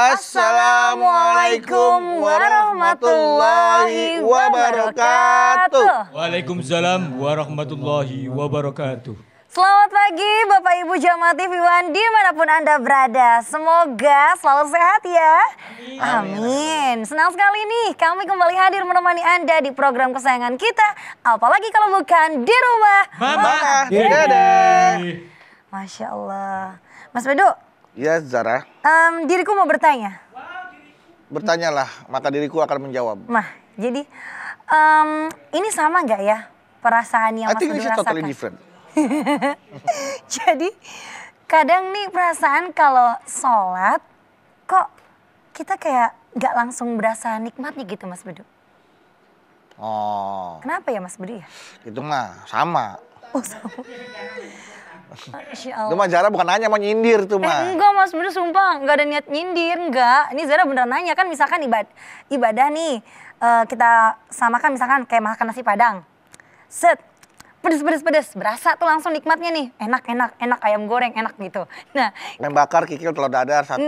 Assalamualaikum warahmatullahi wabarakatuh. Waalaikumsalam warahmatullahi wabarakatuh. Selamat pagi Bapak Ibu Jamaah TV One dimanapun Anda berada. Semoga selalu sehat ya. Amin. Senang sekali nih kami kembali hadir menemani Anda di program kesayangan kita. Apalagi kalau bukan di rumah Mama Dede. Masya Allah. Mas Bedu. Ya Zara. Diriku mau bertanya. Bertanyalah, maka diriku akan menjawab. Jadi ini sama nggak ya perasaan yang I Mas think Bedu this is rasakan? totally different. Jadi kadang nih perasaan kalau sholat kok kita kayak nggak langsung berasa nikmatnya gitu Mas Bedu. Oh, Kenapa ya Mas Bedu ya? itu mah sama. Oh sama. Masya Itu Allah. mah Zara bukan nanya, mau nyindir tuh mah. Enggak Mas Bedu sumpah nggak ada niat nyindir enggak. Ini Zara beneran nanya kan misalkan ibadah nih kita samakan misalkan kayak makan nasi padang. Set. Pedes berasa tuh langsung nikmatnya nih, enak ayam goreng enak gitu. Nah, Ayam bakar, kikil, telur dadar satu.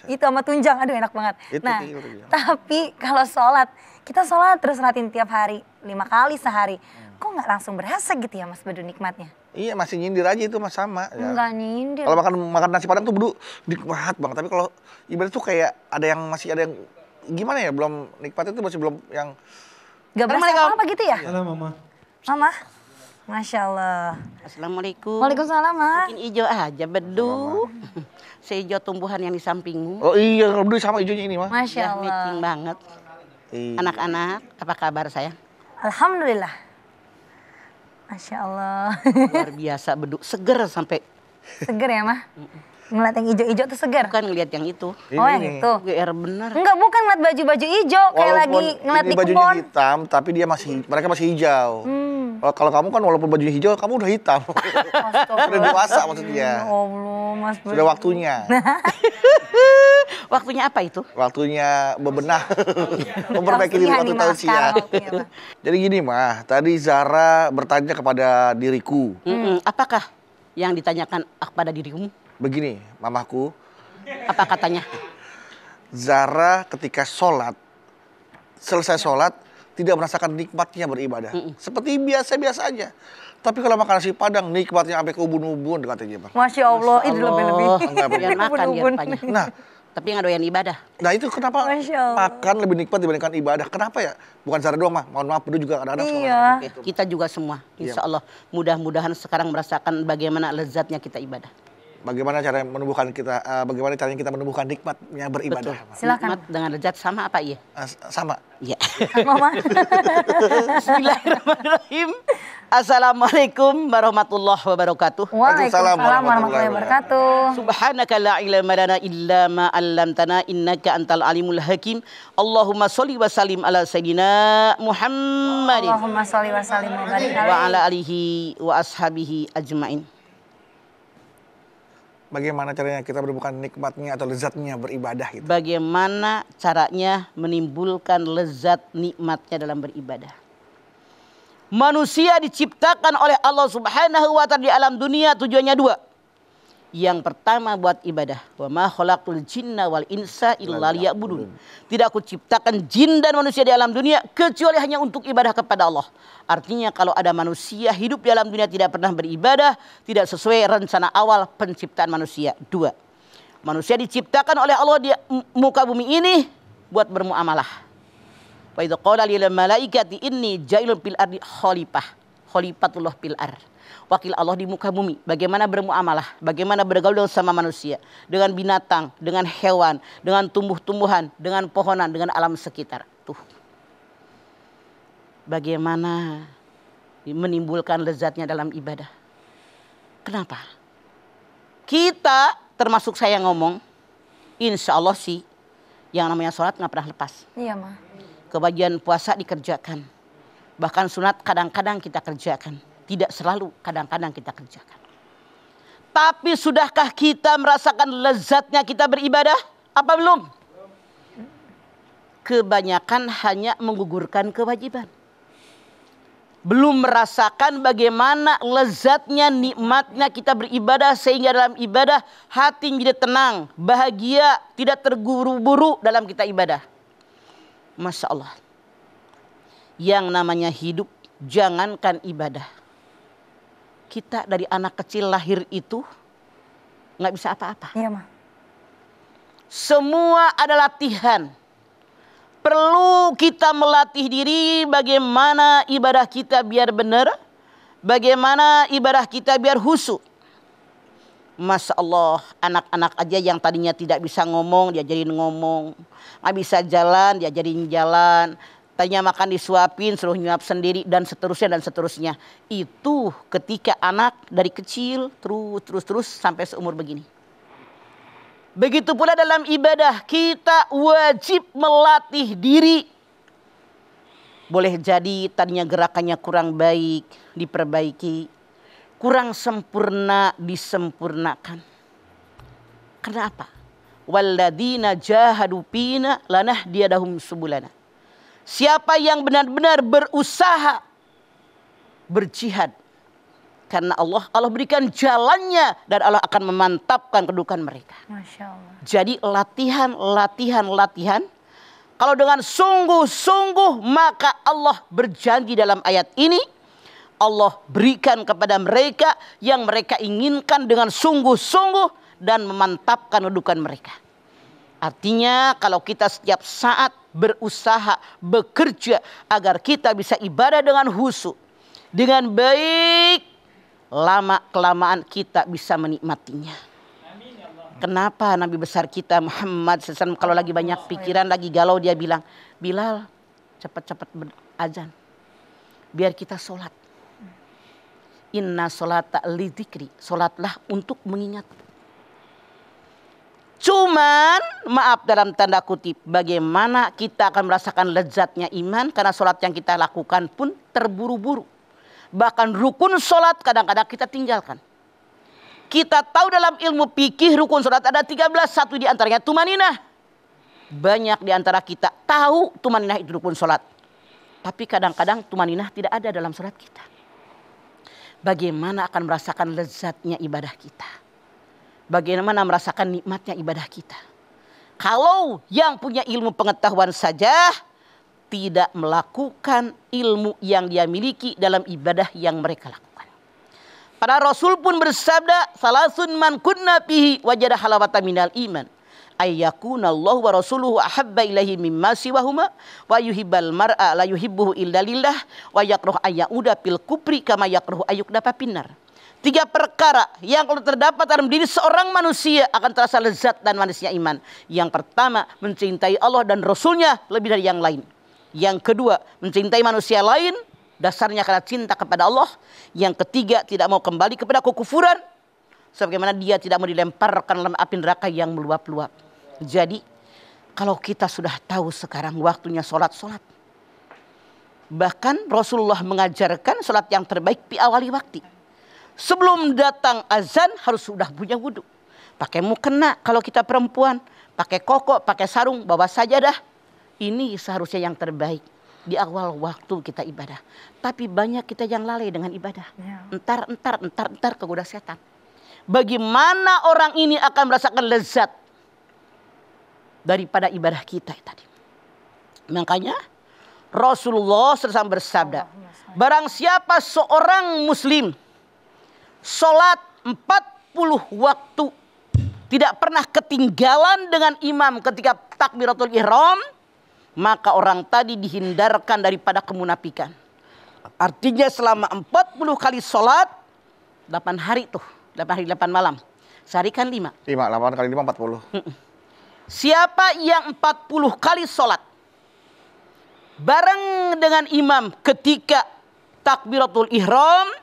itu sama tunjang, aduh enak banget. Itu Nah, kikil tuh, ya. tapi kalau sholat, kita sholat terus ratin tiap hari, 5 kali sehari. Kok nggak langsung berasa gitu ya Mas Bedu nikmatnya? Iya, masih nyindir aja itu mah sama. Ya. Enggak nyindir. Kalau makan nasi padang tuh nikmat banget. Tapi kalau ibadah tuh kayak masih ada yang gimana ya, belum nikmat itu masih belum yang. Gak berasa apa-apa gitu ya? Halo Mama. Mama? Masya Allah. Assalamualaikum. Waalaikumsalam, Ma. Makin hijau aja Bedu. Sehijau tumbuhan yang di sampingmu. Oh iya, kalau dulu sama hijaunya ini mah. Masya Ya, Allah. meeting banget. Iya. Anak-anak, apa kabar sayang? Alhamdulillah. Masya Allah. Luar biasa Bedu, seger sampai Seger ya, Ma? Ngeliat yang hijau-hijau tuh seger? bukan ngelihat yang itu. Oh, yang itu? GR bener. Enggak, bukan ngeliat baju-baju hijau. Kayak lagi ngeliat ini di bajunya kebun. hitam, tapi mereka masih hijau. Kalau kamu kan walaupun bajunya hijau, kamu udah hitam. Udah dewasa maksudnya. Ya Allah, Mas Bedu. Sudah waktunya. Waktunya apa itu? Waktunya bebenah. Memperbaiki diri Tausiah waktu nih, Ma, tausiah. sekarang waktunya, Ma. Jadi gini mah, tadi Zara bertanya kepada diriku. Apakah yang ditanyakan kepada dirimu? Begini, mamaku, Apa katanya? Zara ketika selesai sholat, tidak merasakan nikmatnya beribadah. Seperti biasa-biasa aja. Tapi kalau makan nasi padang, nikmatnya sampai ke ubun-ubun katanya, Bang. Masya Allah, itu lebih-lebih. Enggak, Doyan makan dia Ubun-ubun. rupanya. Nah, Tapi yang doyan ibadah. nah itu kenapa Masya Allah. makan lebih nikmat dibandingkan ibadah? Kenapa ya? Bukan Zara doang mah. Mohon maaf, Bedu juga kadang-kadang suka Iya. makan Oke, gitu. kita juga semua. Insya Allah mudah-mudahan sekarang merasakan bagaimana lezatnya kita ibadah. Bagaimana cara menumbuhkan kita, bagaimana caranya kita menumbuhkan nikmatnya beribadah? Silakan. Nikmat dengan lezat sama apa iya? Sama. Iya. Mama. Bismillahirrahmanirrahim. Assalamualaikum warahmatullahi wabarakatuh. Waalaikumsalam warahmatullahi wabarakatuh. Subhanaka la ilma lana illa ma 'allamtana innaka antal alimul hakim. Allahumma sholli wa sallim ala sayidina Muhammadin Allahumma sholli wa sallim wa barik wa alaihi. ala alihi wa ashabihi ajmain. Bagaimana caranya kita menemukan nikmatnya atau lezatnya beribadah gitu. Bagaimana caranya menimbulkan lezat nikmatnya dalam beribadah? Manusia diciptakan oleh Allah Subhanahu wa ta'ala di alam dunia tujuannya dua. Yang pertama buat ibadah. Wa ma khalaqtul jinna wal insa illa liya'budun. Tidak aku ciptakan jin dan manusia di alam dunia kecuali hanya untuk ibadah kepada Allah. Artinya kalau ada manusia hidup di alam dunia tidak pernah beribadah, tidak sesuai rencana awal penciptaan manusia. Dua. Manusia diciptakan oleh Allah di muka bumi ini buat bermuamalah. Wa idza qala lil malaikati inni jailun fil ardi khalifah. Khalifatullah fil ard. Wakil Allah di muka bumi. Bagaimana bermuamalah, bagaimana bergaul sama manusia, dengan binatang, dengan hewan, dengan tumbuh-tumbuhan, dengan pohonan, dengan alam sekitar. Tuh. Bagaimana menimbulkan lezatnya dalam ibadah. Kenapa? Kita, termasuk saya ngomong, insya Allah sih, yang namanya sholat nggak pernah lepas. Iya, Ma. Kewajiban puasa dikerjakan. Bahkan sunat kadang-kadang kita kerjakan. Tidak selalu, kadang-kadang kita kerjakan. Tapi sudahkah kita merasakan lezatnya kita beribadah? Apa belum? Kebanyakan hanya menggugurkan kewajiban. belum merasakan bagaimana lezatnya, nikmatnya kita beribadah, sehingga dalam ibadah hati menjadi tenang, bahagia, tidak terburu-buru dalam kita ibadah. Masya Allah. Yang namanya hidup, jangankan ibadah. Kita dari anak kecil lahir itu nggak bisa apa-apa. Iya, Ma. Semua ada latihan. Perlu kita melatih diri bagaimana ibadah kita biar benar, bagaimana ibadah kita biar khusyuk. Masya Allah, anak-anak aja yang tadinya tidak bisa ngomong, diajarin ngomong. Nggak bisa jalan, diajarin jalan. Tadinya makan disuapin, suruh nyuap sendiri, dan seterusnya, dan seterusnya. Itu ketika anak dari kecil, terus sampai seumur begini. Begitu pula dalam ibadah, kita wajib melatih diri. Boleh jadi tadinya gerakannya kurang baik, diperbaiki. Kurang sempurna, disempurnakan. Kenapa? Walladzina jahadu fina lanahdiyannahum subulana. Siapa yang benar-benar berusaha, berjihad, karena Allah berikan jalannya dan Allah akan memantapkan kedudukan mereka. Masya Allah. Jadi latihan. Kalau dengan sungguh-sungguh, maka Allah berjanji dalam ayat ini, Allah berikan kepada mereka yang mereka inginkan dengan sungguh-sungguh dan memantapkan kedudukan mereka. Artinya kalau kita setiap saat berusaha, bekerja agar kita bisa ibadah dengan khusyuk, dengan baik, lama-kelamaan kita bisa menikmatinya. Kenapa Nabi besar kita Muhammad SAW kalau lagi banyak pikiran, lagi galau, dia bilang, Bilal cepat-cepat azan biar kita sholat. Inna sholata lidzikri, sholatlah untuk mengingat. Cuman maaf dalam tanda kutip, bagaimana kita akan merasakan lezatnya iman karena sholat yang kita lakukan pun terburu-buru. Bahkan rukun sholat kadang-kadang kita tinggalkan. Kita tahu dalam ilmu fikih rukun sholat ada 13, satu di antaranya tumaninah. Banyak di antara kita tahu tumaninah itu rukun sholat. Tapi kadang-kadang tumaninah tidak ada dalam sholat kita. Bagaimana akan merasakan lezatnya ibadah kita? Bagaimana merasakan nikmatnya ibadah kita? Kalau yang punya ilmu pengetahuan saja tidak melakukan ilmu yang dia miliki dalam ibadah yang mereka lakukan. Para Rasul pun bersabda, salasun man kunna fihi wajada halawata minal iman. Ayyakunallahu wa rasuluhu ahabba ilaihi mimma siwahuma wa yuhibbal mar'a la yuhibbuhu illa lillah wa yakrahu ayyauda fil kufri kama yakrahu ayyukdafa finnar. 3 perkara yang kalau terdapat dalam diri seorang manusia akan terasa lezat dan manisnya iman. Yang pertama, mencintai Allah dan Rasulnya lebih dari yang lain. Yang kedua, mencintai manusia lain dasarnya karena cinta kepada Allah. Yang ketiga, tidak mau kembali kepada kekufuran, sebagaimana dia tidak mau dilemparkan dalam api neraka yang meluap-luap. Jadi kalau kita sudah tahu sekarang waktunya sholat. Bahkan Rasulullah mengajarkan sholat yang terbaik di awali waktu. Sebelum datang azan harus sudah punya wudhu. Pakai mukena kalau kita perempuan, pakai koko, pakai sarung, bawa sajadah. Ini seharusnya yang terbaik di awal waktu kita ibadah. Tapi banyak kita yang lalai dengan ibadah. Entar kegoda setan. Bagaimana orang ini akan merasakan lezat daripada ibadah kita tadi. Makanya Rasulullah SAW bersabda, barang siapa seorang muslim sholat 40 waktu tidak pernah ketinggalan dengan imam ketika takbiratul ihram, maka orang tadi dihindarkan daripada kemunafikan. Artinya selama 40 kali sholat, 8 hari tuh, 8 hari 8 malam. Sehari kan 5. 8 kali 5, 40. Siapa yang 40 kali sholat bareng dengan imam ketika takbiratul ihram,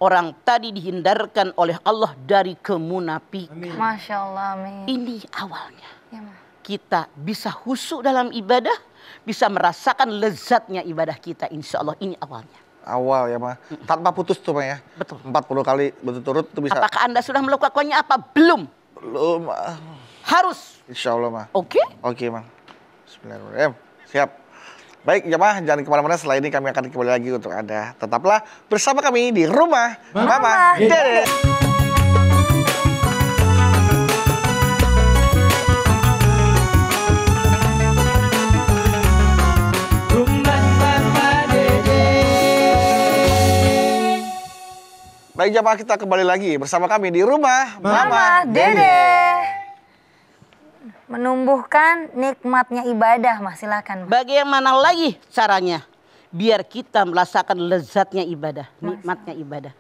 orang tadi dihindarkan oleh Allah dari kemunafikan. Masya Allah, amin. Ini awalnya. Ya, Ma. Kita bisa khusyuk dalam ibadah, bisa merasakan lezatnya ibadah kita. Insya Allah ini awalnya. Awal ya, Ma. Tanpa putus tuh, Ma ya. Betul. 40 kali berturut-turut itu bisa. Apakah Anda sudah melakukannya apa? Belum. Belum, Ma. Harus. Insya Allah, Ma. Oke? Oke, Ma. Bismillahirrahmanirrahim. Siap. Baik jamaah, jangan kemana-mana, setelah ini kami akan kembali lagi untuk Anda. Tetaplah bersama kami di Rumah Mama Dede. Baik jamaah, kita kembali lagi bersama kami di Rumah Mama Dede. Menumbuhkan nikmatnya ibadah, Mas, silakan. Bagaimana lagi caranya biar kita merasakan lezatnya ibadah, nikmatnya ibadah.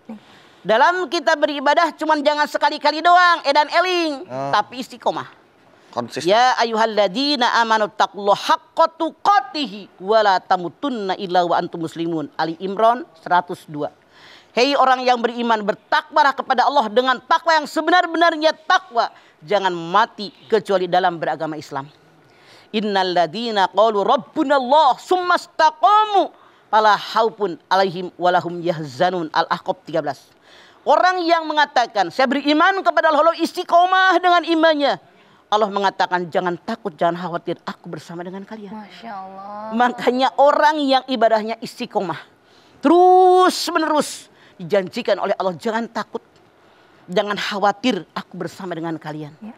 Dalam kita beribadah cuman jangan sekali-kali doang, edan eling, tapi istiqomah. Konsisten. Ya ayyuhalladzina amanu taqullaha haqqa tuqatih wa la tamutunna illa wa antum muslimun. Ali Imran 102. Hei orang yang beriman, bertakwalah kepada Allah dengan takwa yang sebenar-benarnya takwa. Jangan mati kecuali dalam beragama Islam. Innal ladzina qalu rabbunallah tsumma istaqamu fala khaufun alaihim walahum yahzanun. Al-Ahqaf 13. Orang yang mengatakan saya beriman kepada Allah lalu istiqomah dengan imannya, Allah mengatakan jangan takut, jangan khawatir, aku bersama dengan kalian. Masya Allah. Makanya orang yang ibadahnya istiqomah terus menerus dijanjikan oleh Allah, jangan takut, jangan khawatir, aku bersama dengan kalian. Ya.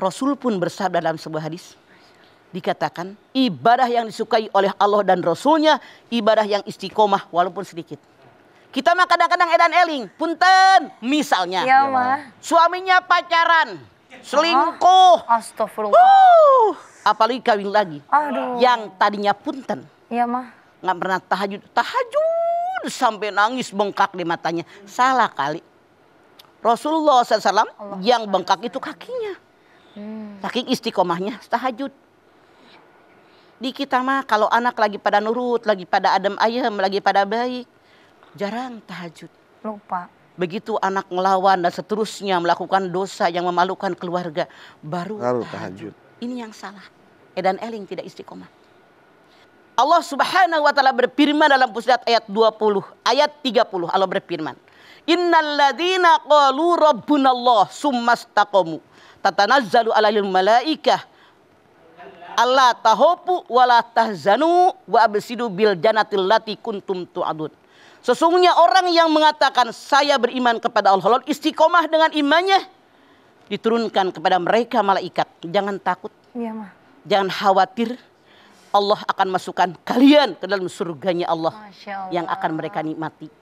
Rasul pun bersabda dalam sebuah hadis, dikatakan ibadah yang disukai oleh Allah dan Rasulnya ibadah yang istiqomah walaupun sedikit. Kita mah kadang-kadang edan eling, punten, misalnya Ya, Ma. suaminya pacaran, selingkuh, Astagfirullah. apalagi kawin lagi. Aduh. Yang tadinya punten, Iya, Ma. nggak pernah tahajud sampai nangis bengkak di matanya, salah kali. Rasulullah SAW yang bengkak itu kakinya, saking istiqomahnya tahajud. Di kita mah kalau anak lagi pada nurut, lagi pada adem ayem, lagi pada baik, jarang tahajud. Lupa. Begitu anak ngelawan dan seterusnya melakukan dosa yang memalukan keluarga, baru tahajud. Ini yang salah. Edan eling tidak istiqomah. Allah Subhanahu wa taala berfirman dalam Fussilat ayat 20, ayat 30. Allah berfirman, "Innal ladzina qalu rabbunallah tsumma istaqamu tatanazzalu 'alaihim malaikah alla tahopu wa la tahzanu wa absidu bil jannatil lati kuntum tu'adun." Sesungguhnya orang yang mengatakan saya beriman kepada Allah, lalu istiqomah dengan imannya, diturunkan kepada mereka malaikat, jangan takut, Iya, Ma. jangan khawatir, Allah akan masukkan kalian ke dalam surganya Allah, Masya Allah. yang akan mereka nikmati.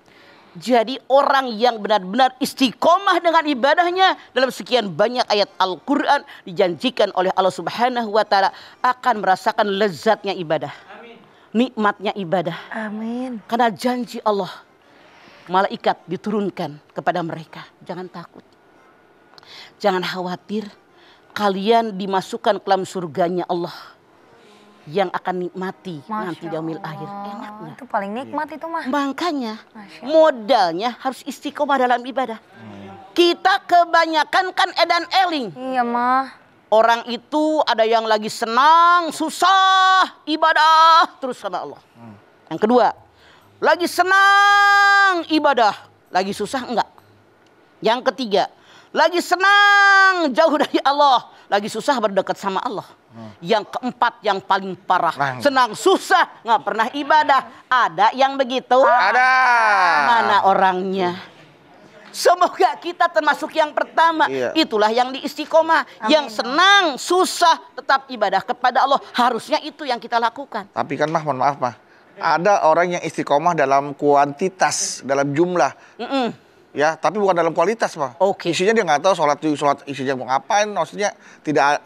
Jadi orang yang benar-benar istiqomah dengan ibadahnya dalam sekian banyak ayat Al-Quran dijanjikan oleh Allah Subhanahu wa taala akan merasakan lezatnya ibadah. Amin. Nikmatnya ibadah. Amin. Karena janji Allah, malaikat diturunkan kepada mereka. Jangan takut, jangan khawatir, kalian dimasukkan ke dalam surganya Allah yang akan nikmati nanti di yaumil akhir. Enaknya. Itu paling nikmat itu, mah. Makanya Masya Allah. modalnya harus istiqomah dalam ibadah. Kita kebanyakan kan edan eling. Iya, mah. Orang itu ada yang lagi senang, susah, ibadah terus sama Allah. Yang kedua, lagi senang ibadah, lagi susah enggak. Yang ketiga, lagi senang jauh dari Allah, lagi susah berdekat sama Allah. Yang keempat yang paling parah, senang susah nggak pernah ibadah. Ada yang begitu? Ada. Mana orangnya? Semoga kita termasuk yang pertama. Iya. Itulah yang diistiqomah, yang senang susah tetap ibadah kepada Allah. Harusnya itu yang kita lakukan. Tapi kan mah, mohon maaf mah, ada orang yang istiqomah dalam kuantitas, dalam jumlah. Ya, tapi bukan dalam kualitas, mah. Oke. Isinya dia nggak tahu sholat isinya mau ngapain, maksudnya tidak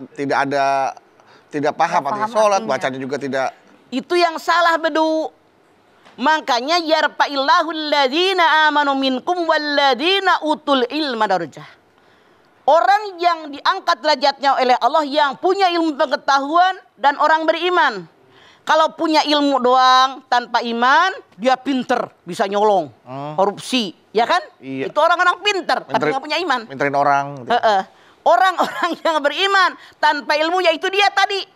paham artinya sholat, artinya. bacanya juga tidak. Itu yang salah, Bedu. Makanya yarfa'illahu alladzina amanu minkum walladzina utul ilma darajah. Orang yang diangkat derajatnya oleh Allah yang punya ilmu pengetahuan dan orang beriman. Kalau punya ilmu doang tanpa iman, dia pinter, bisa nyolong, korupsi, ya kan? Iya. Itu orang-orang pinter, tapi nggak punya iman. Minterin orang. Gitu. Orang-orang yang beriman tanpa ilmu, yaitu dia tadi.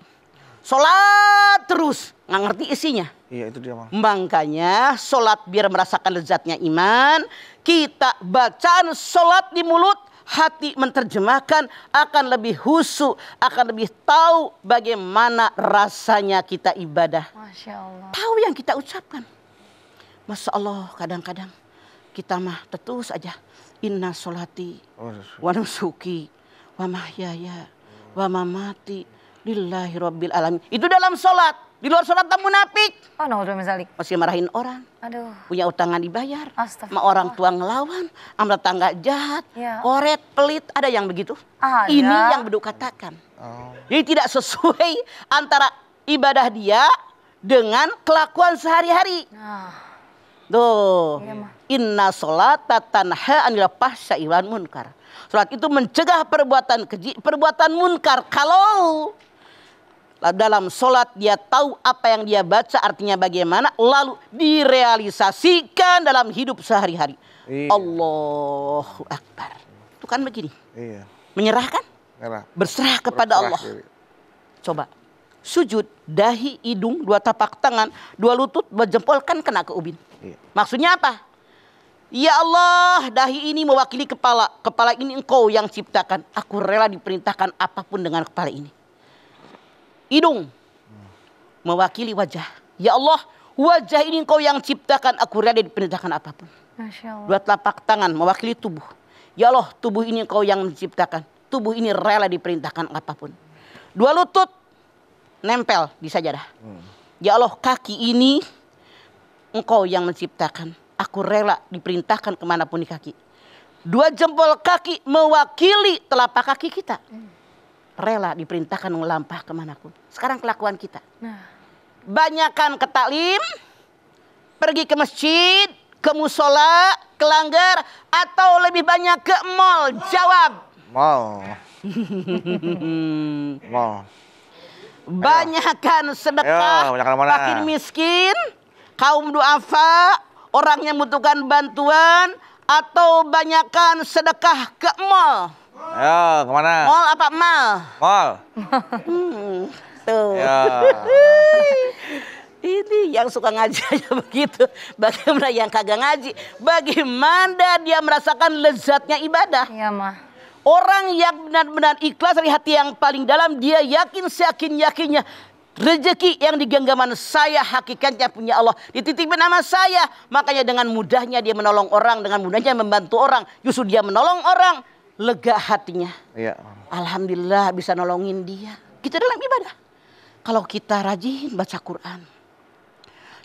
Sholat terus, nggak ngerti isinya. Iya, itu dia, Mang. Makanya sholat biar merasakan lezatnya iman, kita bacaan sholat di mulut hati menerjemahkan, akan lebih khusyuk, akan lebih tahu bagaimana rasanya kita ibadah. Masya Allah. Tahu yang kita ucapkan. Masya Allah, kadang-kadang kita mah terus aja. Inna sholati wa nusuki wa mahyaya wa mamati lillahi rabbil alamin. Itu dalam sholat. Di luar sholat tak munafik. Oh, naudzubillah min dzalik. Masih marahin orang. Aduh. Punya utangan dibayar. Astagfirullah. Sama orang tua ngelawan. Sama tetangga jahat. Ya. Koret, pelit. Ada yang begitu. Ada. Ini yang beduk katakan. Jadi tidak sesuai antara ibadah dia dengan kelakuan sehari-hari. Nah, Tuh. Iya, Ma. Inna sholata tanha anil fahsya'i wal munkar. Salat itu mencegah perbuatan keji, perbuatan munkar. Kalau dalam sholat dia tahu apa yang dia baca artinya bagaimana, lalu direalisasikan dalam hidup sehari-hari. Iya. Allahu Akbar. Itu kan begini. Iya. Menyerahkan, Merah. berserah kepada Berserah Allah. diri. Coba. Sujud, dahi, hidung, dua tapak tangan, dua lutut, dua jempol kan kena ke ubin. Iya. Maksudnya apa? Ya Allah, dahi ini mewakili kepala. Kepala ini engkau yang ciptakan. Aku rela diperintahkan apapun dengan kepala ini. Hidung mewakili wajah. Ya Allah, wajah ini engkau yang ciptakan. Aku rela diperintahkan apapun. Masya Allah. Dua telapak tangan mewakili tubuh. Ya Allah, tubuh ini engkau yang menciptakan. Tubuh ini rela diperintahkan apapun. Dua lutut nempel di sajadah. Ya Allah, kaki ini engkau yang menciptakan. Aku rela diperintahkan kemanapun di kaki. Dua jempol kaki mewakili telapak kaki kita. Rela diperintahkan melampah kemanapun. Sekarang kelakuan kita. Nah, Banyakan ke taklim, pergi ke masjid, ke musola, ke langgar, atau lebih banyak ke mall. Jawab. Mau. Mau. Banyakan sedekah, Ayo, banyakan mana? fakir miskin, kaum duafa, orang yang membutuhkan bantuan, atau banyakan sedekah ke mall. Ayo, kemana? Mall apa mal? Mall. Tuh. Ya. Ini yang suka ngaji aja begitu. Bagaimana yang kagak ngaji? Bagaimana dia merasakan lezatnya ibadah? iya mah. Orang yang benar-benar ikhlas dari hati yang paling dalam, dia yakin seyakin-yakinnya rezeki yang di genggaman saya hakikatnya punya Allah. Dititipin nama saya. Makanya dengan mudahnya dia menolong orang, dengan mudahnya membantu orang. Justru dia menolong orang, lega hatinya. Iya. Alhamdulillah bisa nolongin dia. Kita dalam ibadah. Kalau kita rajin baca Quran,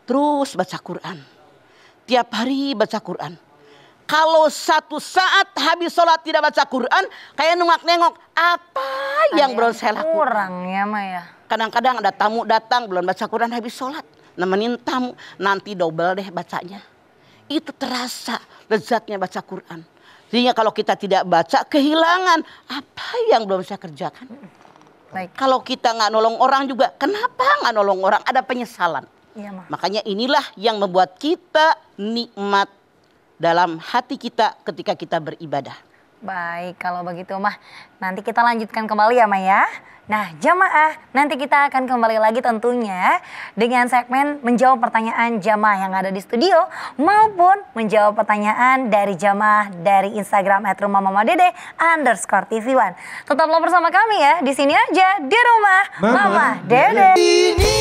terus baca Quran, tiap hari baca Quran. Kalau satu saat habis sholat tidak baca Quran, kayak nengok-nengok apa yang belum saya lakukan. Kurang ya mah ya. Kadang-kadang ada tamu datang belum baca Quran habis sholat, nemenin tamu, nanti double deh bacanya. Itu terasa lezatnya baca Quran. Sehingga kalau kita tidak baca, kehilangan apa yang belum saya kerjakan. Baik. Kalau kita nggak nolong orang juga, kenapa nggak nolong orang? Ada penyesalan. Iya mah. Makanya inilah yang membuat kita nikmat dalam hati kita ketika kita beribadah. Baik, kalau begitu mah nanti kita lanjutkan kembali ya Mah ya. Nah jamaah, nanti kita akan kembali lagi tentunya dengan segmen menjawab pertanyaan jamaah yang ada di studio maupun menjawab pertanyaan dari jamaah dari Instagram @rumahmamadede_TV1. Tetaplah bersama kami ya, di sini aja di rumah Mama Dede. Ini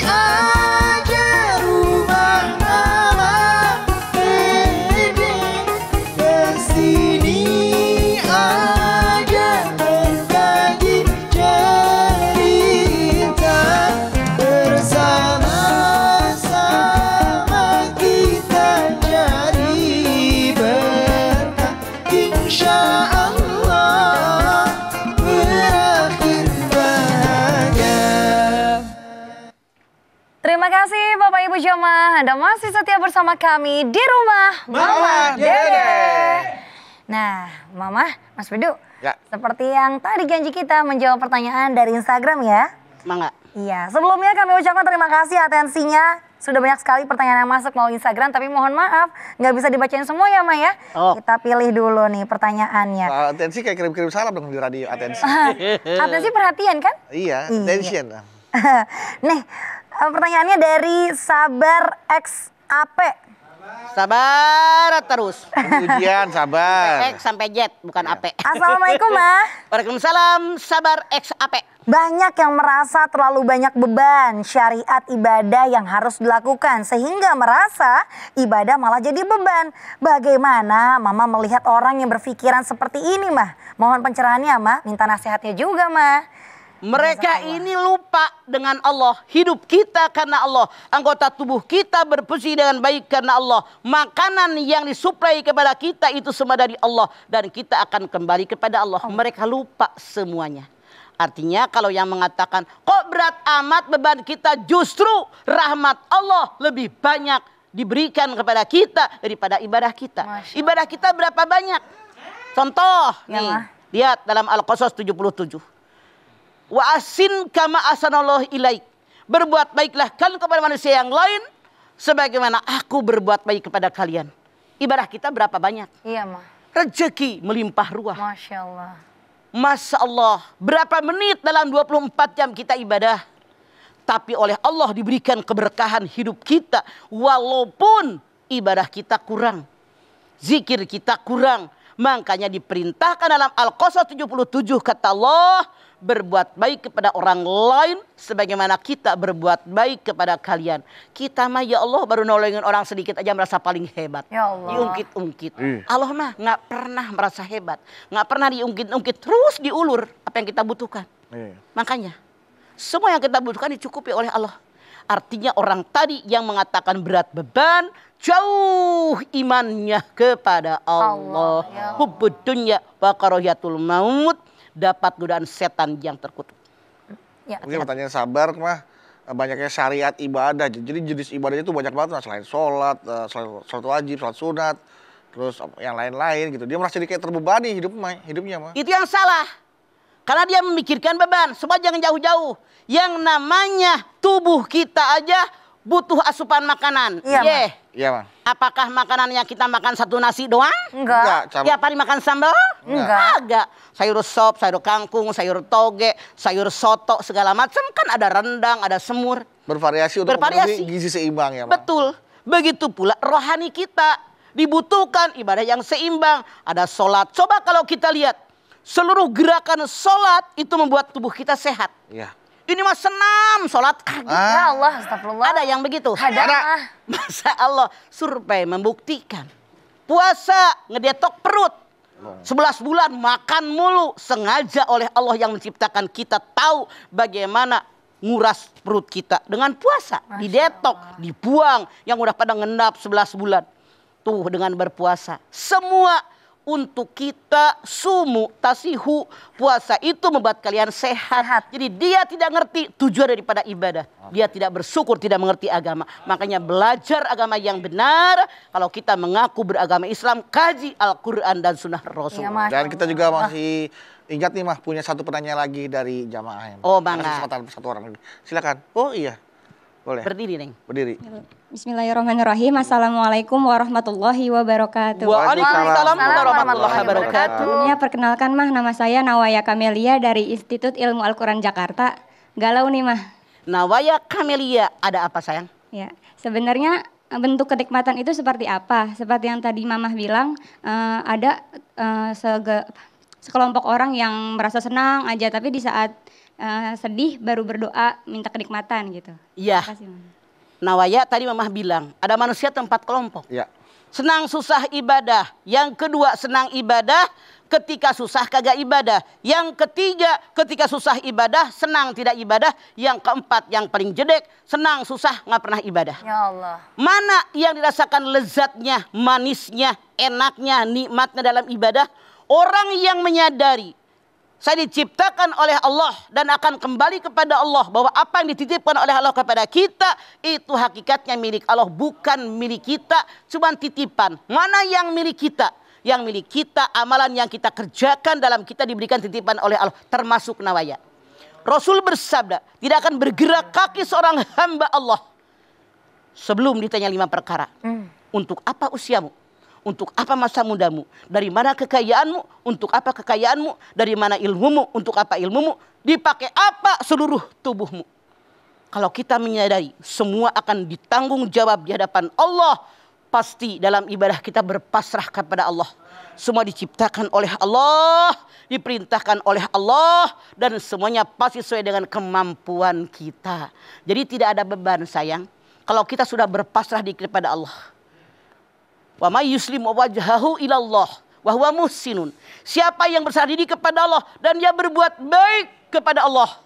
aja rumah Mama Dede, kesini aja berbagi cerita, bersama-sama kita cari berkah, insya Allah berakhir bahagia. Terima kasih Bapak Ibu jamaah, Anda masih setia bersama kami di rumah Mama Dede. Nah, Mama, Mas Bedu, Ya. seperti yang tadi janji kita menjawab pertanyaan dari Instagram ya. Mangga. Iya, sebelumnya kami ucapkan terima kasih atensinya. Sudah banyak sekali pertanyaan yang masuk melalui Instagram, tapi mohon maaf nggak bisa dibacain semua ya, Ma ya. Oh. Kita pilih dulu nih pertanyaannya. Soal atensi kayak kirim-kirim salam dong di radio atensi. Atensi perhatian kan? Iya, Iya. attention. Nih, pertanyaannya dari Sabar XAP. Sabar terus. Ujian, sabar. X sampai Z, bukan AP. Assalamualaikum, Ma. Waalaikumsalam, sabar X AP. Banyak yang merasa terlalu banyak beban syariat ibadah yang harus dilakukan sehingga merasa ibadah malah jadi beban. Bagaimana Mama melihat orang yang berpikiran seperti ini, Mah? Mohon pencerahannya, Mah. Minta nasihatnya juga, Mah. Mereka ini lupa dengan Allah. Hidup kita karena Allah. Anggota tubuh kita berfungsi dengan baik karena Allah. Makanan yang disuplai kepada kita itu semua dari Allah. Dan kita akan kembali kepada Allah. Mereka lupa semuanya. Artinya kalau yang mengatakan kok berat amat beban kita, justru rahmat Allah lebih banyak diberikan kepada kita daripada ibadah kita. Ibadah kita berapa banyak? Contoh Ya, nih, Ma. lihat dalam Al-Qasas 77. Wa asin kama asanallahu ilaik. Berbuat baiklah kalian kepada manusia yang lain sebagaimana aku berbuat baik kepada kalian. Ibadah kita berapa banyak? Iya, Ma. Rezeki melimpah ruah. Masya Allah. Masya Allah, berapa menit dalam 24 jam kita ibadah. Tapi oleh Allah diberikan keberkahan hidup kita. Walaupun ibadah kita kurang. Zikir kita kurang. Makanya diperintahkan dalam Al-Qasas 77 kata Allah. Berbuat baik kepada orang lain sebagaimana kita berbuat baik kepada kalian. Kita mah ya Allah baru nolongin orang sedikit aja merasa paling hebat. Ya Allah. Diungkit-ungkit. Allah mah nggak pernah merasa hebat. Nggak pernah diungkit-ungkit. Terus diulur apa yang kita butuhkan. Makanya semua yang kita butuhkan dicukupi oleh Allah. Artinya orang tadi yang mengatakan berat beban, jauh imannya kepada Allah. Hubbud dunya wa karahiyatul maut. Dapat godaan setan yang terkutuk. Ya. Mungkin pertanyaan sabar, mah banyaknya syariat ibadah. Jadi jenis ibadahnya itu banyak banget, selain sholat, sholat wajib, sholat sunat, terus yang lain-lain gitu. Dia merasa jadi kayak terbebani hidupnya, mah. Itu yang salah. Karena dia memikirkan beban. Semua jangan jauh-jauh. Yang namanya tubuh kita aja butuh asupan makanan. Iya, Iya, Bang. Apakah makanan yang kita makan satu nasi doang? Enggak. Tiap hari makan sambal? Enggak. Agak. Sayur sop, sayur kangkung, sayur toge, sayur soto, segala macam kan ada rendang, ada semur. Bervariasi untuk Bervariasi. memenuhi gizi seimbang ya, Bang. Betul. Begitu pula rohani kita. Dibutuhkan ibadah yang seimbang. Ada sholat. Coba kalau kita lihat. Seluruh gerakan sholat itu membuat tubuh kita sehat. Iya. Ini mah senam sholat kaget. Ya Allah, astagfirullah. Ada yang begitu? Ada. Masa Allah survei membuktikan. Puasa ngedetok perut. 11 bulan makan mulu. Sengaja oleh Allah yang menciptakan kita tahu bagaimana nguras perut kita. Dengan puasa. Didetok, dibuang. Yang udah pada ngendap 11 bulan. Tuh dengan berpuasa. Semua untuk kita sumu tasihu. Puasa itu membuat kalian sehat. Jadi dia tidak ngerti tujuan daripada ibadah. Dia tidak bersyukur, tidak mengerti agama. Makanya belajar agama yang benar. Kalau kita mengaku beragama Islam, kaji Al-Quran dan Sunnah Rasul. Iya, Mas. Dan kita juga masih ingat nih, Mah, punya satu pertanyaan lagi dari jamaah. Oh, bangga. Kesempatan satu orang lagi. Silakan. Oh iya. Boleh. Berdiri, Neng. Berdiri. Bismillahirrahmanirrahim. Assalamualaikum warahmatullahi wabarakatuh. Waalaikumsalam warahmatullahi wabarakatuh. Sebelumnya perkenalkan Mah, nama saya Nawaya Kamelia dari Institut Ilmu Al-Quran Jakarta. Galau nih Mah. Nawaya Kamelia, ada apa sayang? Ya, sebenarnya bentuk kenikmatan itu seperti apa? Seperti yang tadi Mamah bilang, ada sekelompok orang yang merasa senang aja, tapi di saat sedih baru berdoa minta kenikmatan gitu. Iya. Terima kasih, Mah. Nawaya tadi Mamah bilang, ada manusia tempat kelompok. Ya. Senang susah ibadah. Yang kedua senang ibadah, ketika susah kagak ibadah. Yang ketiga ketika susah ibadah, senang tidak ibadah. Yang keempat yang paling jedek, senang susah nggak pernah ibadah. Ya Allah. Mana yang dirasakan lezatnya, manisnya, enaknya, nikmatnya dalam ibadah? Orang yang menyadari saya diciptakan oleh Allah dan akan kembali kepada Allah, bahwa apa yang dititipkan oleh Allah kepada kita itu hakikatnya milik Allah, bukan milik kita, cuma titipan. Mana yang milik kita? Yang milik kita amalan yang kita kerjakan dalam kita diberikan titipan oleh Allah, termasuk Nawaya. Rasul bersabda, tidak akan bergerak kaki seorang hamba Allah sebelum ditanya 5 perkara. Untuk apa usiamu? Untuk apa masa mudamu? Dari mana kekayaanmu? Untuk apa kekayaanmu? Dari mana ilmumu? Untuk apa ilmumu? Dipakai apa seluruh tubuhmu? Kalau kita menyadari semua akan ditanggung jawab di hadapan Allah, pasti dalam ibadah kita berpasrah kepada Allah. Semua diciptakan oleh Allah, diperintahkan oleh Allah, dan semuanya pasti sesuai dengan kemampuan kita. Jadi tidak ada beban sayang kalau kita sudah berpasrah kepada Allah. Wa may yuslim wajhahu ilallah wa huwa muhsinun. Siapa yang berserah diri kepada Allah dan dia berbuat baik kepada Allah,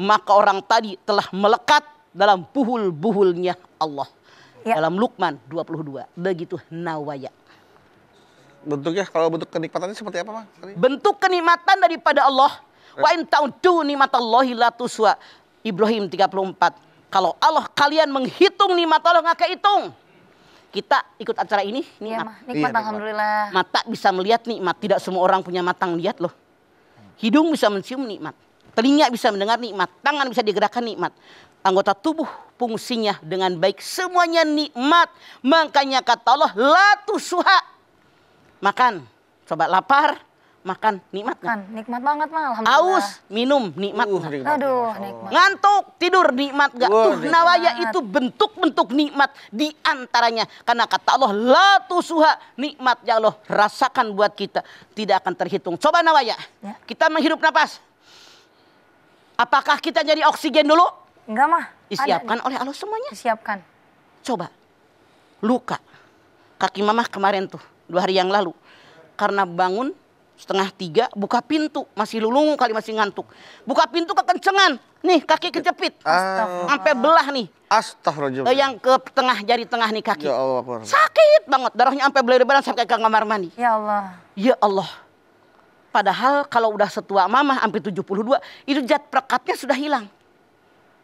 maka orang tadi telah melekat dalam buhul-buhulnya Allah. Ya. Dalam Luqman 22. Begitu nawaya. Bentuknya, kalau bentuk kenikmatannya seperti apa, Mas? Bentuk kenikmatan daripada Allah. Wa in ta'uddu nikmatallahi la tuswa. Ibrahim 34. Kalau Allah kalian menghitung nikmat Allah nggak kehitung. Kita ikut acara ini Iya, nikmat. Mah. Nikmat, alhamdulillah. Mata bisa melihat nikmat. Tidak semua orang punya mata lihat loh. Hidung bisa mencium nikmat. Telinga bisa mendengar nikmat. Tangan bisa digerakkan nikmat. Anggota tubuh fungsinya dengan baik. Semuanya nikmat. Makanya kata Allah, la tusuha. Makan. Coba lapar. Makan. Nikmat nggak? Kan, nikmat banget, Mah, alhamdulillah. Aus. Minum. Nikmat nggak? Nikmat. Aduh, nikmat. Ngantuk. Tidur. Nikmat nggak? Wah, Tuh nikmat. nawaya itu bentuk-bentuk nikmat. Di antaranya. Karena kata Allah, la tusuha. Nikmat yang Allah rasakan buat kita. Tidak akan terhitung. Coba nawaya. Ya. Kita menghirup napas. Apakah kita jadi oksigen dulu? Enggak, Mah. Disiapkan oleh Allah semuanya. Disiapkan. Coba. Luka. Kaki mamah kemarin tuh. 2 hari yang lalu. Karena bangun 2:30 buka pintu. Masih lulungu kali, masih ngantuk. Buka pintu kekencengan. Nih kaki kejepit. Sampai belah nih. Astagfirullahaladzim. Yang ke tengah, jari tengah nih kaki. Ya Allah, Akbar. Sakit banget. Darahnya sampai beler-beler sampai ke kamar mandi. Ya Allah. Ya Allah. Padahal kalau udah setua mamah sampai 72. Itu zat perekatnya sudah hilang.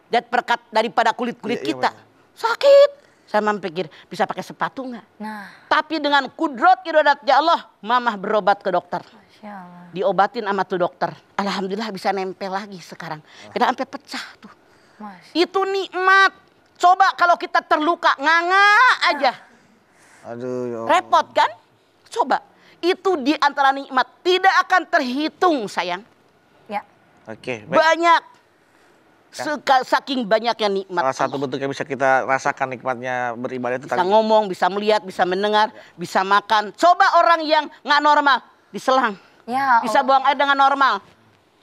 Zat perekat daripada kulit-kulit Iya, iya, kita. benar. Sakit. Saya mamah pikir bisa pakai sepatu nggak? Nah, Tapi dengan kudrat iradatnya Allah, mamah berobat ke dokter. Masya Allah. Diobatin sama tuh dokter. Alhamdulillah bisa nempel lagi sekarang. Kita sampai pecah tuh. Masya. Itu nikmat. Coba kalau kita terluka, nganga aja. Aduh, ya Allah. Repot kan? Coba. Itu di antara nikmat. Tidak akan terhitung sayang. Ya. Oke, baik. Banyak. Saking banyaknya nikmat. Salah satu bentuk yang bisa kita rasakan nikmatnya beribadah itu Bisa tadi. ngomong, bisa melihat, bisa mendengar, bisa makan. Coba orang yang nggak normal diselang. Ya Bisa Allah. buang air dengan normal.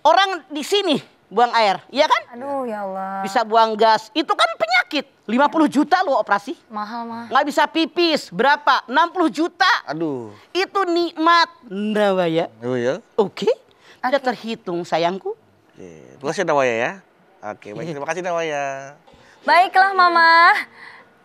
Orang di sini buang air, iya kan? Aduh, ya Allah. Bisa buang gas. Itu kan penyakit. 50 juta lo operasi. Mahal, Mah. Nggak bisa pipis. Berapa? 60 juta. Aduh. Itu nikmat. Nawaya. Oh ya. Oke. Tidak terhitung sayangku. Oke. Terima kasih Nawaya ya. Oke, baik. Terima kasih Nawaya. Baiklah, Mama.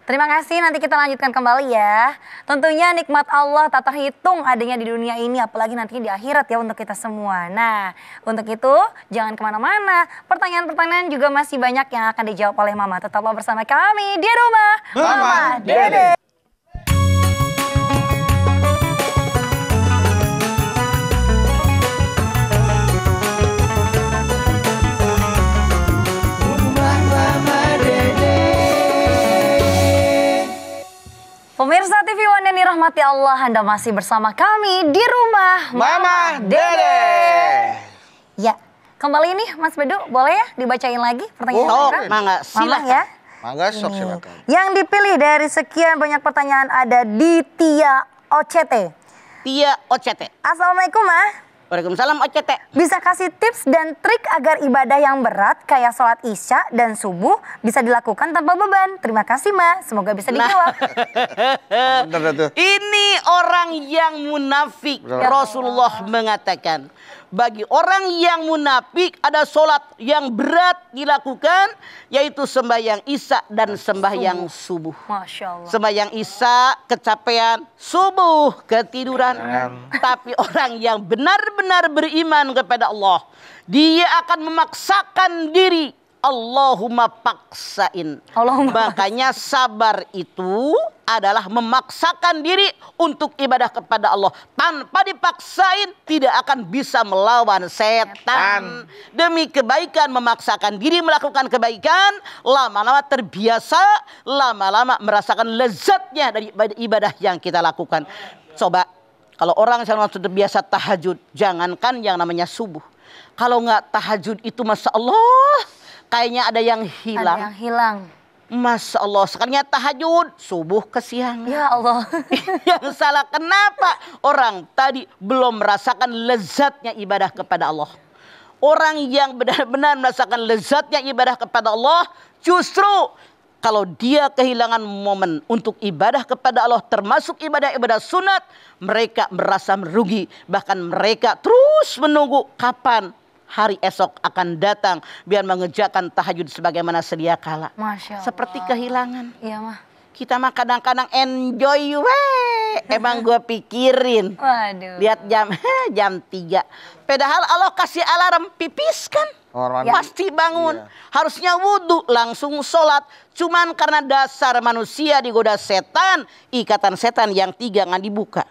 Terima kasih, nanti kita lanjutkan kembali ya. Tentunya nikmat Allah tak terhitung adanya di dunia ini, apalagi nanti di akhirat ya untuk kita semua. Nah, untuk itu jangan kemana-mana. Pertanyaan-pertanyaan juga masih banyak yang akan dijawab oleh Mama. Tetaplah bersama kami di rumah Mama Dede. Rumah Mama Dede. Pemirsa TV One yang dirahmati Allah, Anda masih bersama kami di rumah Mama Dede. Ya, kembali nih Mas Bedu, boleh ya dibacain lagi pertanyaan Oh, kita? mangga, Mama silakan. ya. Mangga sok silakan. Yang dipilih dari sekian banyak pertanyaan ada di Tia OCT. Tia OCT. Assalamualaikum, Ma. Waalaikumsalam OCT. Bisa kasih tips dan trik agar ibadah yang berat kayak sholat isya dan subuh bisa dilakukan tanpa beban. Terima kasih, Ma. Semoga bisa dijawab. Bener tuh. Ini orang yang munafik. Betul. Rasulullah mengatakan, bagi orang yang munafik ada sholat yang berat dilakukan, yaitu sembahyang isya dan sembahyang subuh. Masya Allah. Sembahyang isya kecapean, subuh ketiduran. Tapi orang yang benar-benar beriman kepada Allah, dia akan memaksakan diri. Allahumma paksain. Allahumma Makanya sabar itu adalah memaksakan diri untuk ibadah kepada Allah. Tanpa dipaksain tidak akan bisa melawan setan. Demi kebaikan memaksakan diri melakukan kebaikan. Lama-lama terbiasa. Lama-lama merasakan lezatnya dari ibadah yang kita lakukan. Coba kalau orang yang sudah terbiasa tahajud. Jangankan yang namanya subuh. Kalau nggak tahajud itu Masya Allah. Kayaknya ada yang hilang. Ada yang hilang. Masya Allah, sekalinya tahajud, subuh ke siang. Ya Allah. Yang salah kenapa? Orang tadi belum merasakan lezatnya ibadah kepada Allah. Orang yang benar-benar merasakan lezatnya ibadah kepada Allah, justru kalau dia kehilangan momen untuk ibadah kepada Allah, termasuk ibadah-ibadah sunat, mereka merasa merugi. Bahkan mereka terus menunggu kapan hari esok akan datang biar mengerjakan tahajud sebagaimana sedia kala. Masya Allah. Seperti kehilangan. Iya mah. Kita mah kadang-kadang enjoy emang gue pikirin. Waduh. Lihat jam 3. Padahal Allah kasih alarm pipis kan. Pasti bangun. Harusnya wudhu langsung sholat. Cuman karena dasar manusia digoda setan, ikatan setan yang 3 nggak dibuka.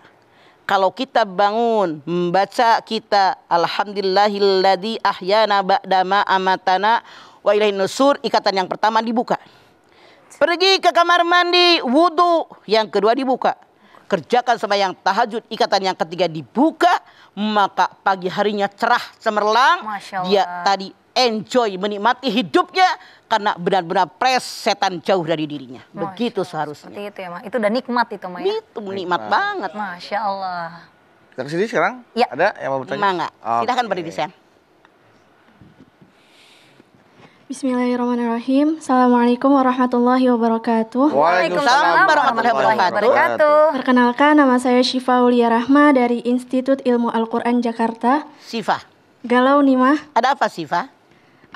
Kalau kita bangun membaca kita alhamdulillahilladzi ahyana ba'dama amatana wa ilaihin nusur, ikatan yang pertama dibuka. Pergi ke kamar mandi, wudhu, yang kedua dibuka. Kerjakan sembahyang tahajud, ikatan yang ketiga dibuka, maka pagi harinya cerah cemerlang. Masya Allah. Dia tadi enjoy menikmati hidupnya karena benar-benar setan jauh dari dirinya. Begitu seharusnya. Seperti itu ya Mah. Itu udah nikmat itu Mah ya. Itu nikmat banget. Masya Allah. Kita kesini sekarang? Ya. Ada yang mau bertanya? Mangga. Silahkan Oke. berdiri sayang. Bismillahirrahmanirrahim. Assalamualaikum warahmatullahi wabarakatuh. Waalaikumsalam warahmatullahi wabarakatuh. Perkenalkan, nama saya Syifa Aulia Rahma dari Institut Ilmu Al-Quran Jakarta. Sifa, Galau nih Mah, ada apa Sifa?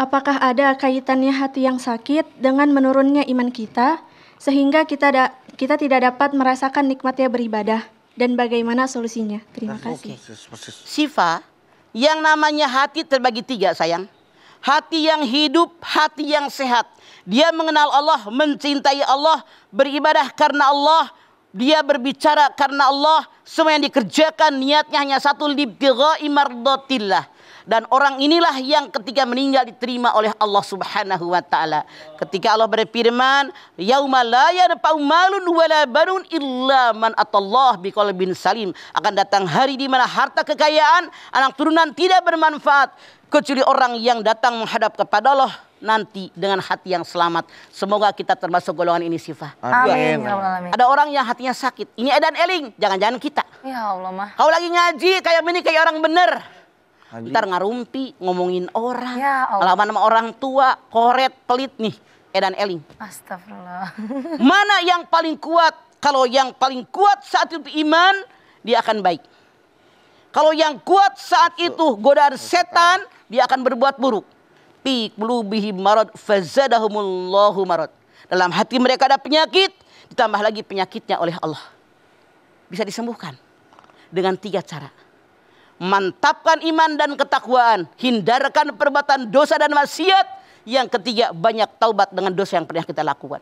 apakah ada kaitannya hati yang sakit dengan menurunnya iman kita sehingga kita tidak dapat merasakan nikmatnya beribadah, dan bagaimana solusinya? Terima kasih. Sifa, yang namanya hati terbagi 3 sayang. Hati yang hidup, hati yang sehat. Dia mengenal Allah, mencintai Allah, beribadah karena Allah. Dia berbicara karena Allah. Semua yang dikerjakan niatnya hanya satu, libtigha'i mardatillah. Dan orang inilah yang ketika meninggal diterima oleh Allah Subhanahu wa taala. Ketika Allah berfirman, "Yauma la yanfa'u malun wala banun illa man atallah biqalbin salim." Akan datang hari di mana harta kekayaan, anak turunan tidak bermanfaat kecuali orang yang datang menghadap kepada Allah nanti dengan hati yang selamat. Semoga kita termasuk golongan ini Sifa. Amin. Ya Allah, amin. Ada orang yang hatinya sakit. Ini edan eling, jangan-jangan kita. Ya Allah Mah. Kau lagi ngaji kayak ini kayak orang bener. Ntar ngarumpi, ngomongin orang, Ya Allah. ngelawan sama orang tua, koret, pelit nih, edan eling. Astagfirullah. Mana yang paling kuat? Kalau yang paling kuat saat itu iman, dia akan baik. Kalau yang kuat saat itu godaan setan, dia akan berbuat buruk. Fi qulubihim marad fazadahumullahu marad. Dalam hati mereka ada penyakit, ditambah lagi penyakitnya oleh Allah. Bisa disembuhkan dengan 3 cara. Mantapkan iman dan ketakwaan, hindarkan perbuatan dosa dan maksiat. Yang ketiga, banyak taubat dengan dosa yang pernah kita lakukan.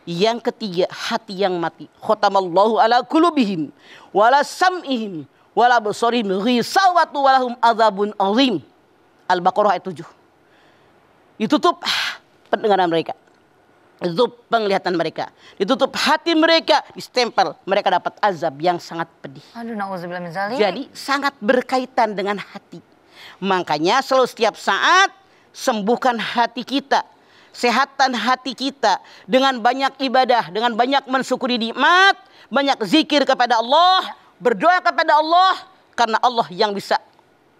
Yang ketiga, hati yang mati. Khotamallahu ala qulubihim wala sam'ihim wala absarihim ghisawatu walahum adzabun azim. Al-Baqarah ayat 7. Ditutup pendengaran mereka, ditutup penglihatan mereka, ditutup hati mereka, distempel, mereka dapat azab yang sangat pedih. Aduh, na'udzubillah min dzalik. Jadi sangat berkaitan dengan hati. Makanya selalu setiap saat sembuhkan hati kita, sehatkan hati kita dengan banyak ibadah, dengan banyak mensyukuri nikmat, banyak zikir kepada Allah, berdoa kepada Allah, karena Allah yang bisa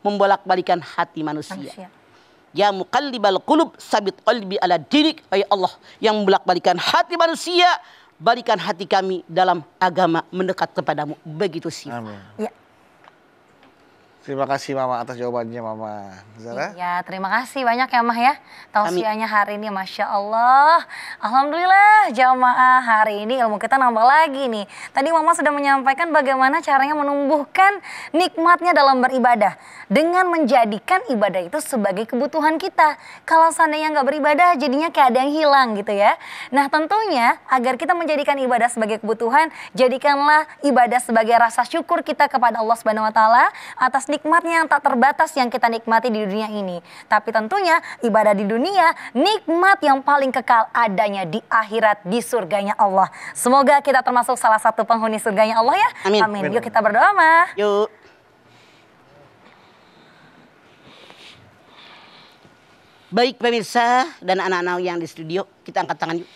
membolak-balikan hati manusia. Ya muqallibal qulub sabit qalbi ala dinik. Ya Allah yang membolak-balikan hati manusia, balikan hati kami dalam agama mendekat kepadamu. Begitu sih. Amin. Ya. Terima kasih Mama atas jawabannya Mama Zara. Ya, terima kasih banyak ya Mah ya. Tausiahnya hari ini Masya Allah. Alhamdulillah jamaah hari ini ilmu kita nambah lagi nih. Tadi Mama sudah menyampaikan bagaimana caranya menumbuhkan nikmatnya dalam beribadah. Dengan menjadikan ibadah itu sebagai kebutuhan kita. Kalau seandainya nggak beribadah jadinya kayak ada yang hilang gitu ya. Nah tentunya agar kita menjadikan ibadah sebagai kebutuhan, jadikanlah ibadah sebagai rasa syukur kita kepada Allah Subhanahu wa taala atas nikmatnya yang tak terbatas yang kita nikmati di dunia ini. Tapi tentunya ibadah di dunia nikmat yang paling kekal adanya di akhirat di surganya Allah. Semoga kita termasuk salah satu penghuni surganya Allah ya. Amin. Amin. Yuk kita berdoa Mah. Yuk. Baik pemirsa dan anak-anak yang di studio, kita angkat tangan yuk.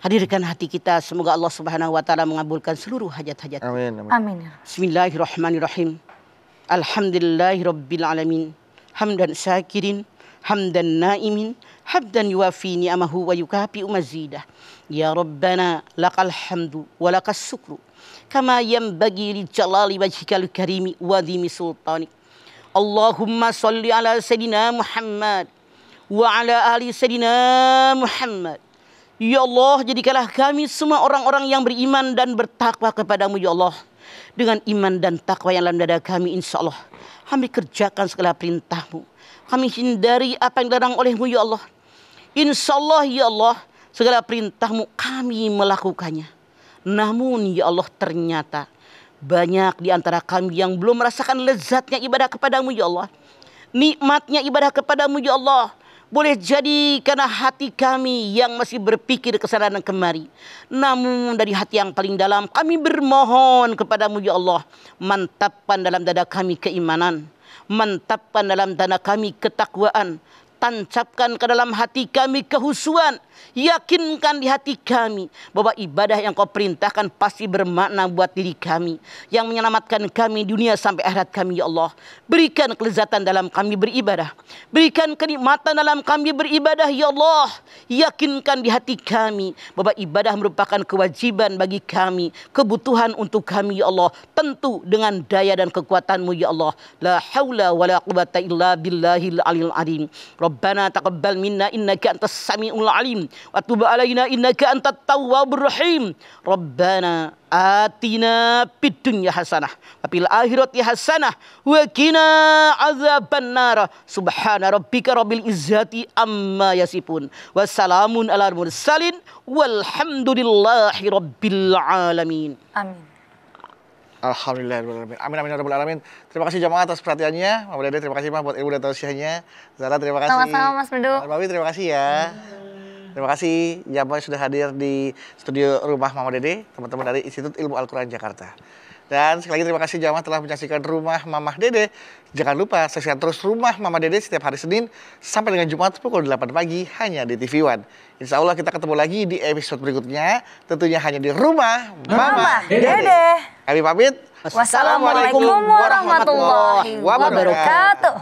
Hadirkan hati kita, semoga Allah Subhanahu wa taala mengabulkan seluruh hajat-hajat. Amin. Amin. Bismillahirrahmanirrahim. Alhamdulillahirabbil alamin. Hamdan syakirin, hamdan naimin, hamdan yuwafi ni'amahu wa yukafi'u mazidah. Ya Rabbana lakal hamdu wa lakas syukru kama yanbaghi li jalali wajhikal karimi wa dhimi sultanik. Allahumma sholli ala sayidina Muhammad wa ala ali sayidina Muhammad. Ya Allah, jadikanlah kami semua orang-orang yang beriman dan bertakwa kepadamu ya Allah. Dengan iman dan takwa yang dalam dada kami insya Allah kami kerjakan segala perintahmu. Kami hindari apa yang dilarang olehmu ya Allah. Insya Allah ya Allah, segala perintahmu kami melakukannya. Namun ya Allah, ternyata banyak di antara kami yang belum merasakan lezatnya ibadah kepadamu ya Allah. Nikmatnya ibadah kepadamu ya Allah. Boleh jadi karena hati kami yang masih berpikir kesana dan kemari. Namun dari hati yang paling dalam kami bermohon kepadamu ya Allah. Mantapkan dalam dada kami keimanan. Mantapkan dalam dada kami ketakwaan. Tancapkan ke dalam hati kami kehusuan. Yakinkan di hati kami bahwa ibadah yang kau perintahkan pasti bermakna buat diri kami. Yang menyelamatkan kami dunia sampai akhirat kami ya Allah. Berikan kelezatan dalam kami beribadah. Berikan kenikmatan dalam kami beribadah ya Allah. Yakinkan di hati kami bahwa ibadah merupakan kewajiban bagi kami. Kebutuhan untuk kami ya Allah. Tentu dengan daya dan kekuatanmu ya Allah. La hawla wa la quwata illa billahil aliyil azim. Rabbana taqabbal minna innaka antas samiul alim wa tub alaina innaka antat tawwabur rahim. Rabbana atina fid dunya hasanah wa fil akhirati hasanah wa qina azabannar. Subhana rabbika rabbil izzati amma yasifun wa salamun alal mursalin walhamdulillahi rabbil alamin. Amin. Alhamdulillah. Amin ya rabbal alamin. Terima kasih jamaah atas perhatiannya. Mama Dede terima kasih Mah buat ilmu dan tausiahnya. Zara terima kasih. Sama-sama Mas Bedu. Bawi terima kasih ya. Terima kasih jamaah sudah hadir di studio rumah Mama Dede, teman-teman dari Institut Ilmu Al-Quran Jakarta. Dan sekali lagi terima kasih jamaah telah menyaksikan Rumah Mamah Dede. Jangan lupa saksikan terus Rumah Mamah Dede setiap hari Senin sampai dengan Jumat pukul 8 pagi hanya di TV One. Insya Allah kita ketemu lagi di episode berikutnya, tentunya hanya di Rumah Mamah Dede. Kami pamit. Wassalamualaikum warahmatullahi wabarakatuh.